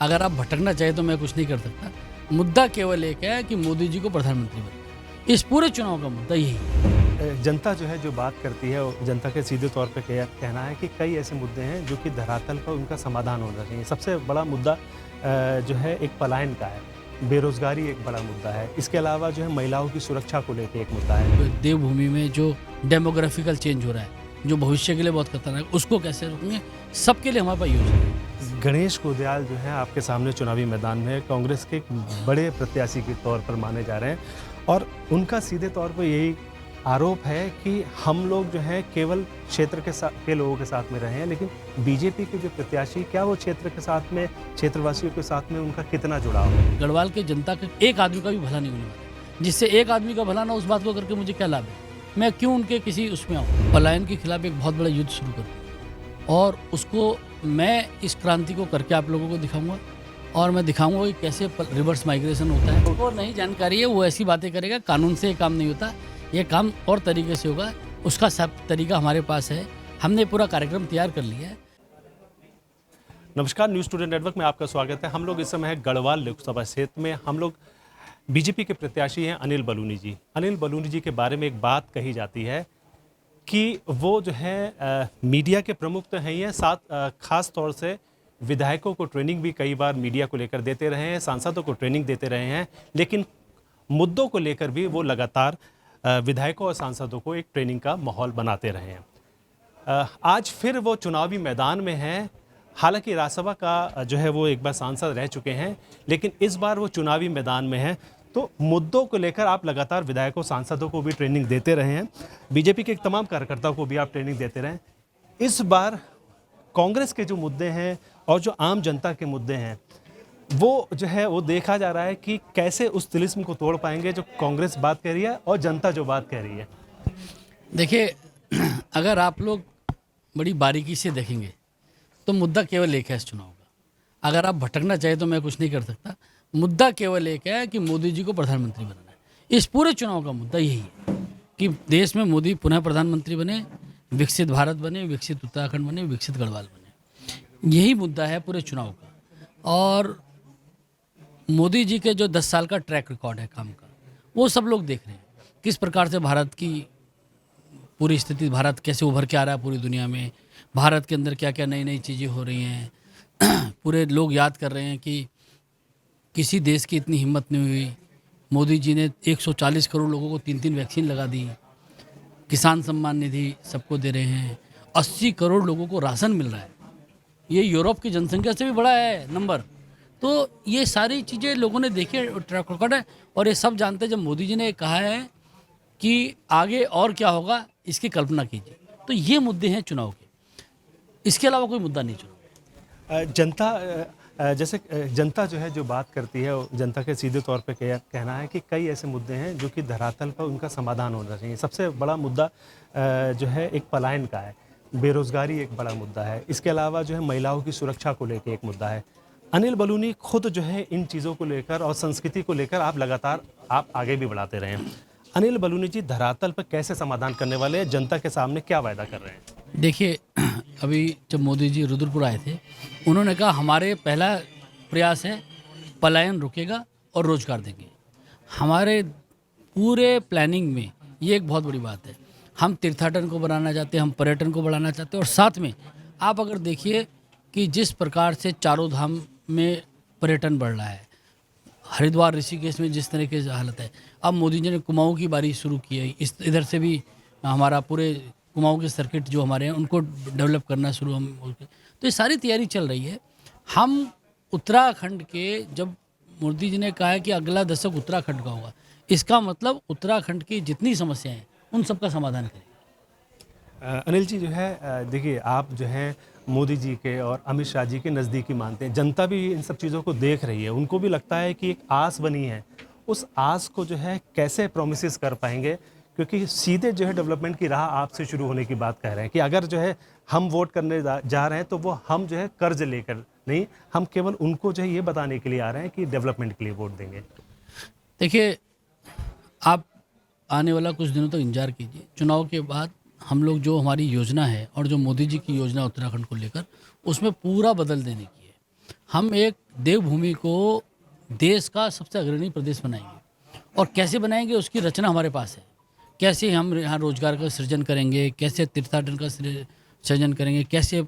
अगर आप भटकना चाहे तो मैं कुछ नहीं कर सकता। मुद्दा केवल एक है कि मोदी जी को प्रधानमंत्री बनाना। इस पूरे चुनाव का मुद्दा यही है। जनता जो है जो बात करती है वो जनता के सीधे तौर पे कहना है कि कई ऐसे मुद्दे हैं जो कि धरातल पर उनका समाधान होना चाहिए। सबसे बड़ा मुद्दा जो है एक पलायन का है, बेरोजगारी एक बड़ा मुद्दा है। इसके अलावा जो है महिलाओं की सुरक्षा को लेकर एक मुद्दा है। देवभूमि में जो डेमोग्राफिकल चेंज हो रहा है, जो भविष्य के लिए बहुत खतरनाक है, उसको कैसे रोकेंगे, सबके लिए हमारे पास योजना है। गणेश कुदियाल जो है आपके सामने चुनावी मैदान में कांग्रेस के एक बड़े प्रत्याशी के तौर पर माने जा रहे हैं और उनका सीधे तौर पर यही आरोप है कि हम लोग जो है केवल क्षेत्र के लोगों के साथ में रहे हैं, लेकिन बीजेपी के जो प्रत्याशी क्या वो क्षेत्र के साथ में, क्षेत्रवासियों के साथ में उनका कितना जुड़ाव है। गढ़वाल के जनता के एक आदमी का भी भला नहीं होने वाला। जिससे एक आदमी का भला ना, उस बात को करके मुझे क्या लाभ है? मैं क्यों उनके किसी उसमें आऊँ? पलायन के खिलाफ एक बहुत बड़ा युद्ध शुरू करूँ और उसको मैं इस क्रांति को करके आप लोगों को दिखाऊंगा और मैं दिखाऊंगा कि कैसे रिवर्स माइग्रेशन होता है। वो नहीं जानकारी है, वो ऐसी बातें करेगा। कानून से ये काम नहीं होता, ये काम और तरीके से होगा। उसका सब तरीका हमारे पास है। हमने पूरा कार्यक्रम तैयार कर लिया है। नमस्कार, न्यूज़ टुडे नेटवर्क में आपका स्वागत है। हम लोग इस समय है गढ़वाल लोकसभा क्षेत्र में। हम लोग बीजेपी के प्रत्याशी हैं अनिल बलूनी जी। अनिल बलूनी जी के बारे में एक बात कही जाती है कि वो जो है मीडिया के प्रमुख तो हैं ही हैं, साथ खास तौर से विधायकों को ट्रेनिंग भी कई बार मीडिया को लेकर देते रहे हैं, सांसदों को ट्रेनिंग देते रहे हैं, लेकिन मुद्दों को लेकर भी वो लगातार विधायकों और सांसदों को एक ट्रेनिंग का माहौल बनाते रहे हैं। आज फिर वो चुनावी मैदान में हैं। हालांकि राज्यसभा का जो है वो एक बार सांसद रह चुके हैं, लेकिन इस बार वो चुनावी मैदान में हैं। तो मुद्दों को लेकर आप लगातार विधायकों सांसदों को भी ट्रेनिंग देते रहे हैं, बीजेपी के तमाम कार्यकर्ताओं को भी आप ट्रेनिंग देते रहे हैं। इस बार कांग्रेस के जो मुद्दे हैं और जो आम जनता के मुद्दे हैं वो जो है वो देखा जा रहा है कि कैसे उस तिलिस्म को तोड़ पाएंगे जो कांग्रेस बात कह रही है और जनता जो बात कह रही है। देखिए, अगर आप लोग बड़ी बारीकी से देखेंगे तो मुद्दा केवल एक है इस चुनाव का। अगर आप भटकना चाहे तो मैं कुछ नहीं कर सकता। मुद्दा केवल एक है कि मोदी जी को प्रधानमंत्री बनाना है। इस पूरे चुनाव का मुद्दा यही है कि देश में मोदी पुनः प्रधानमंत्री बने, विकसित भारत बने, विकसित उत्तराखंड बने, विकसित गढ़वाल बने। यही मुद्दा है पूरे चुनाव का। और मोदी जी के जो 10 साल का ट्रैक रिकॉर्ड है काम का, वो सब लोग देख रहे हैं। किस प्रकार से भारत की पूरी स्थिति, भारत कैसे उभर के आ रहा है पूरी दुनिया में, भारत के अंदर क्या क्या नई नई चीज़ें हो रही हैं। पूरे लोग याद कर रहे हैं कि किसी देश की इतनी हिम्मत नहीं हुई। मोदी जी ने 140 करोड़ लोगों को 3-3 वैक्सीन लगा दी। किसान सम्मान निधि सबको दे रहे हैं। 80 करोड़ लोगों को राशन मिल रहा है। ये यूरोप की जनसंख्या से भी बड़ा है नंबर। तो ये सारी चीज़ें लोगों ने देखी, ट्रैक रिकॉर्ड है। और ये सब जानते हैं, जब मोदी जी ने कहा है कि आगे और क्या होगा इसकी कल्पना कीजिए। तो ये मुद्दे हैं चुनाव के, इसके अलावा कोई मुद्दा नहीं चुनाव। जैसे जनता जो है जो बात करती है वो जनता के सीधे तौर पे कहना है कि कई ऐसे मुद्दे हैं जो कि धरातल पर उनका समाधान होना चाहिए। सबसे बड़ा मुद्दा जो है एक पलायन का है, बेरोजगारी एक बड़ा मुद्दा है। इसके अलावा जो है महिलाओं की सुरक्षा को लेकर एक मुद्दा है। अनिल बलूनी खुद जो है इन चीज़ों को लेकर और संस्कृति को लेकर आप लगातार आगे भी बढ़ाते रहे हैं। अनिल बलूनी जी धरातल पर कैसे समाधान करने वाले हैं, जनता के सामने क्या वायदा कर रहे हैं? देखिए, अभी जब मोदी जी रुद्रपुर आए थे, उन्होंने कहा हमारे पहला प्रयास है पलायन रुकेगा और रोजगार देंगे। हमारे पूरे प्लानिंग में ये एक बहुत बड़ी बात है। हम तीर्थाटन को बढ़ाना चाहते हैं, हम पर्यटन को बढ़ाना चाहते हैं। और साथ में आप अगर देखिए कि जिस प्रकार से चारों धाम में पर्यटन बढ़ रहा है, हरिद्वार ऋषिकेश में जिस तरह की हालत है, अब मोदी जी ने कुमाऊं की बारी शुरू की है। इस इधर से भी हमारा पूरे कुमाऊं के सर्किट जो हमारे हैं उनको डेवलप करना शुरू हम, तो ये सारी तैयारी चल रही है। हम उत्तराखंड के, जब मोदी जी ने कहा है कि अगला दशक उत्तराखंड का होगा, इसका मतलब उत्तराखंड की जितनी समस्याएं हैं उन सब का समाधान करें। अनिल जी जो है देखिए, आप जो है मोदी जी के और अमित शाह जी के नज़दीकी मानते हैं। जनता भी इन सब चीज़ों को देख रही है, उनको भी लगता है कि एक आस बनी है। उस आस को जो है कैसे प्रोमिसेस कर पाएंगे, क्योंकि सीधे जो है डेवलपमेंट की राह आपसे शुरू होने की बात कह रहे हैं कि अगर जो है हम वोट करने जा रहे हैं तो वो हम जो है कर्ज लेकर नहीं, हम केवल उनको जो है ये बताने के लिए आ रहे हैं कि डेवलपमेंट के लिए वोट देंगे। देखिए, आप आने वाला कुछ दिनों तक इंतजार कीजिए। चुनाव के बाद हम लोग जो हमारी योजना है और जो मोदी जी की योजना उत्तराखंड को लेकर, उसमें पूरा बदल देने की है। हम एक देवभूमि को देश का सबसे अग्रणी प्रदेश बनाएंगे, और कैसे बनाएंगे उसकी रचना हमारे पास है। कैसे हम यहाँ रोजगार का सृजन करेंगे, कैसे तीर्थाटन का सृजन करेंगे, कैसे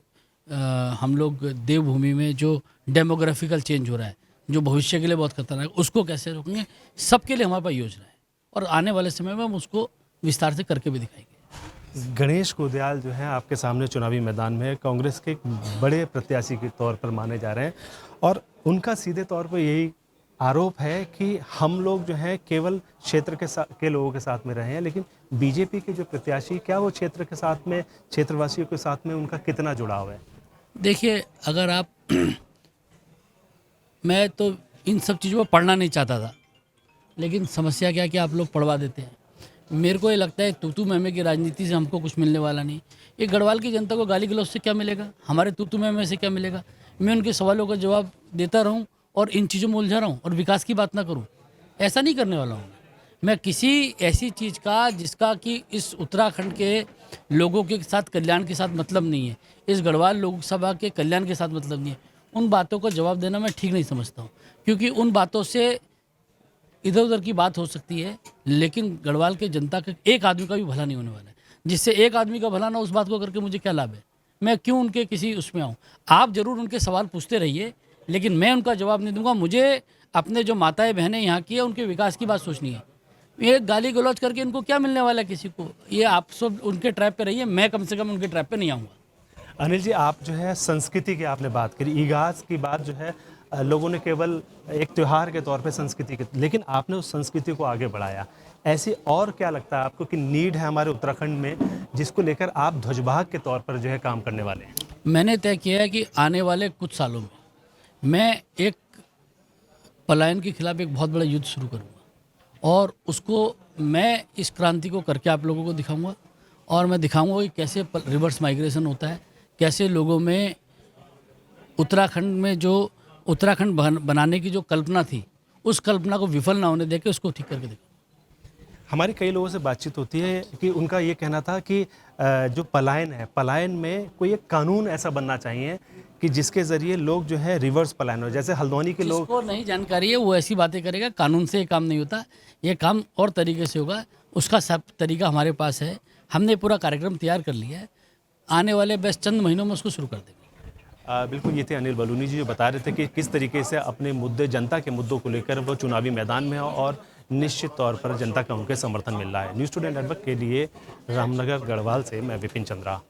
हम लोग देवभूमि में जो डेमोग्राफिकल चेंज हो रहा है, जो भविष्य के लिए बहुत खतरनाक है, उसको कैसे रोकेंगे, सबके लिए हमारे पास योजना है, और आने वाले समय में हम उसको विस्तार से करके भी दिखाएंगे। गणेश कुदियाल जो है आपके सामने चुनावी मैदान में कांग्रेस के एक बड़े प्रत्याशी के तौर पर माने जा रहे हैं, और उनका सीधे तौर पर यही आरोप है कि हम लोग जो हैं केवल क्षेत्र के लोगों के साथ में रहे हैं, लेकिन बीजेपी के जो प्रत्याशी, क्या वो क्षेत्र के साथ में, क्षेत्रवासियों के साथ में उनका कितना जुड़ाव है? देखिए, अगर आप मैं तो इन सब चीज़ों को पढ़ना नहीं चाहता था, लेकिन समस्या क्या कि आप लोग पढ़वा देते हैं। मेरे को ये लगता है तू मैं की राजनीति से हमको कुछ मिलने वाला नहीं। ये गढ़वाल की जनता को गाली गलौज से क्या मिलेगा, हमारे तू मैं से क्या मिलेगा। मैं उनके सवालों का जवाब देता रहूं और इन चीज़ों में उलझा रहूं और विकास की बात ना करूं, ऐसा नहीं करने वाला हूं। मैं किसी ऐसी चीज़ का जिसका कि इस उत्तराखंड के लोगों के साथ, कल्याण के साथ मतलब नहीं है, इस गढ़वाल लोकसभा के कल्याण के साथ मतलब नहीं है, उन बातों का जवाब देना मैं ठीक नहीं समझता हूँ। क्योंकि उन बातों से इधर उधर की बात हो सकती है, लेकिन गढ़वाल के जनता के एक आदमी का भी भला नहीं होने वाला है। जिससे एक आदमी का भला ना, उस बात को करके मुझे क्या लाभ है, मैं क्यों उनके किसी उसमें आऊँ। आप ज़रूर उनके सवाल पूछते रहिए, लेकिन मैं उनका जवाब नहीं दूंगा। मुझे अपने जो माताएं बहनें यहाँ की है उनके विकास की बात सोचनी है। ये गाली गलौज करके इनको क्या मिलने वाला है किसी को, ये आप सब उनके ट्रैप पे रहिए, मैं कम से कम उनके ट्रैप पे नहीं आऊँगा। अनिल जी, आप जो है संस्कृति की आपने बात करी, ईगास की बात जो है लोगों ने केवल एक त्यौहार के तौर पे संस्कृति के, लेकिन आपने उस संस्कृति को आगे बढ़ाया। ऐसी और क्या लगता है आपको कि नीड है हमारे उत्तराखंड में, जिसको लेकर आप ध्वजवाहक के तौर पर जो है काम करने वाले हैं? मैंने तय किया है कि आने वाले कुछ सालों में मैं एक पलायन के खिलाफ एक बहुत बड़ा युद्ध शुरू करूँगा, और उसको मैं इस क्रांति को करके आप लोगों को दिखाऊंगा। और मैं दिखाऊंगा कि कैसे रिवर्स माइग्रेशन होता है, कैसे लोगों में उत्तराखंड में जो उत्तराखंड बनाने की जो कल्पना थी, उस कल्पना को विफल ना होने देके उसको ठीक करके दिखाऊंगा। हमारी कई लोगों से बातचीत होती है कि उनका ये कहना था कि जो पलायन है, पलायन में कोई एक कानून ऐसा बनना चाहिए कि जिसके ज़रिए लोग जो है रिवर्स पलायन हो, जैसे हल्द्वानी के लोग। जिसको नहीं जानकारी है वो ऐसी बातें करेगा। कानून से ये काम नहीं होता, ये काम और तरीके से होगा। उसका सब तरीका हमारे पास है, हमने पूरा कार्यक्रम तैयार कर लिया है। आने वाले बस चंद महीनों में उसको शुरू कर देंगे। बिल्कुल, ये थे अनिल बलूनी जी, जो बता रहे थे कि किस तरीके से अपने मुद्दे, जनता के मुद्दों को लेकर वो चुनावी मैदान में है, और निश्चित तौर पर जनता का उनके समर्थन मिल रहा है। न्यूज़ टुडे नेटवर्क के लिए रामनगर गढ़वाल से मैं विपिन चंद्रा।